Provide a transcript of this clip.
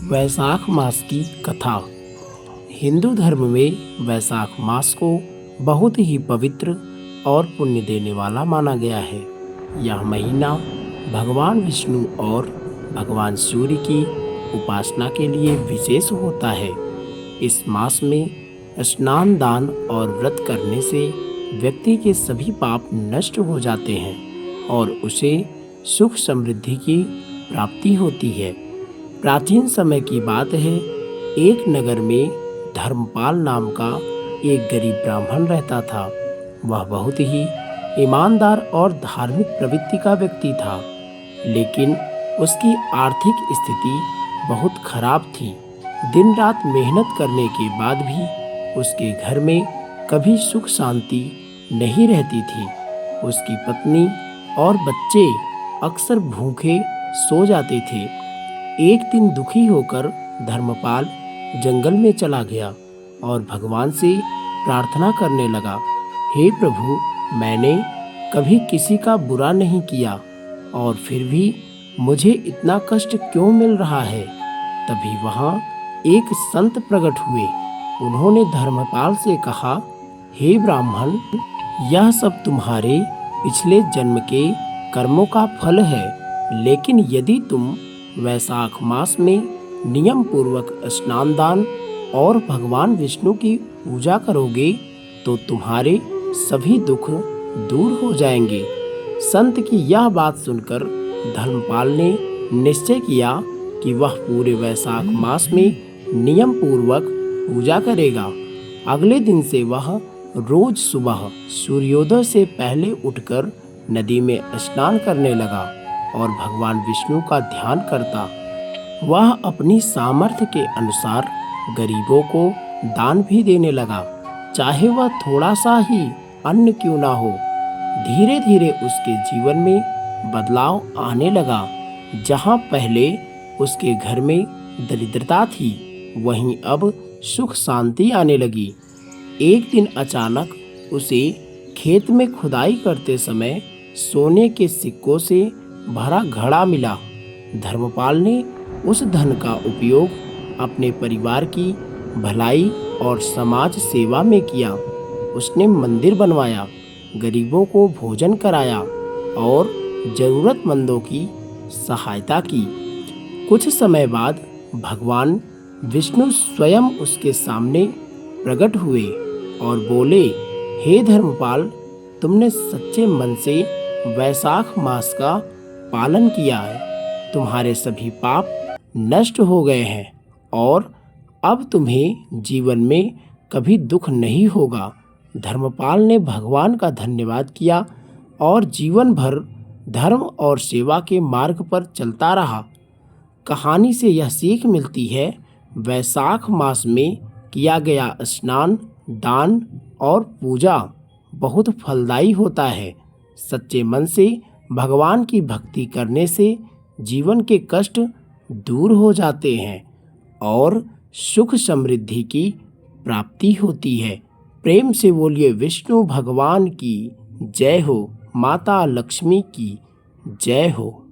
वैशाख मास की कथा। हिंदू धर्म में वैशाख मास को बहुत ही पवित्र और पुण्य देने वाला माना गया है। यह महीना भगवान विष्णु और भगवान सूर्य की उपासना के लिए विशेष होता है। इस मास में स्नान, दान और व्रत करने से व्यक्ति के सभी पाप नष्ट हो जाते हैं और उसे सुख समृद्धि की प्राप्ति होती है। प्राचीन समय की बात है, एक नगर में धर्मपाल नाम का एक गरीब ब्राह्मण रहता था। वह बहुत ही ईमानदार और धार्मिक प्रवृत्ति का व्यक्ति था, लेकिन उसकी आर्थिक स्थिति बहुत खराब थी। दिन रात मेहनत करने के बाद भी उसके घर में कभी सुख शांति नहीं रहती थी। उसकी पत्नी और बच्चे अक्सर भूखे सो जाते थे। एक दिन दुखी होकर धर्मपाल जंगल में चला गया और भगवान से प्रार्थना करने लगा, हे प्रभु, मैंने कभी किसी का बुरा नहीं किया और फिर भी मुझे इतना कष्ट क्यों मिल रहा है। तभी वहाँ एक संत प्रकट हुए। उन्होंने धर्मपाल से कहा, हे ब्राह्मण, यह सब तुम्हारे पिछले जन्म के कर्मों का फल है, लेकिन यदि तुम वैशाख मास में नियम पूर्वक स्नान, दान और भगवान विष्णु की पूजा करोगे तो तुम्हारे सभी दुख दूर हो जाएंगे। संत की यह बात सुनकर धर्मपाल ने निश्चय किया कि वह पूरे वैशाख मास में नियम पूर्वक पूजा करेगा। अगले दिन से वह रोज सुबह सूर्योदय से पहले उठकर नदी में स्नान करने लगा और भगवान विष्णु का ध्यान करता। वह अपनी सामर्थ्य के अनुसार गरीबों को दान भी देने लगा, चाहे वह थोड़ा सा ही अन्न क्यों ना हो। धीरे धीरे उसके जीवन में बदलाव आने लगा। जहाँ पहले उसके घर में दरिद्रता थी, वहीं अब सुख शांति आने लगी। एक दिन अचानक उसे खेत में खुदाई करते समय सोने के सिक्कों से भरा घड़ा मिला। धर्मपाल ने उस धन का उपयोग अपने परिवार की भलाई और समाज सेवा में किया। उसने मंदिर बनवाया, गरीबों को भोजन कराया और जरूरतमंदों की सहायता की। कुछ समय बाद भगवान विष्णु स्वयं उसके सामने प्रकट हुए और बोले, हे धर्मपाल, तुमने सच्चे मन से वैशाख मास का पालन किया है। तुम्हारे सभी पाप नष्ट हो गए हैं और अब तुम्हें जीवन में कभी दुख नहीं होगा। धर्मपाल ने भगवान का धन्यवाद किया और जीवन भर धर्म और सेवा के मार्ग पर चलता रहा। कहानी से यह सीख मिलती है, वैशाख मास में किया गया स्नान, दान और पूजा बहुत फलदायी होता है। सच्चे मन से भगवान की भक्ति करने से जीवन के कष्ट दूर हो जाते हैं और सुख समृद्धि की प्राप्ति होती है। प्रेम से बोलिए विष्णु भगवान की जय हो, माता लक्ष्मी की जय हो।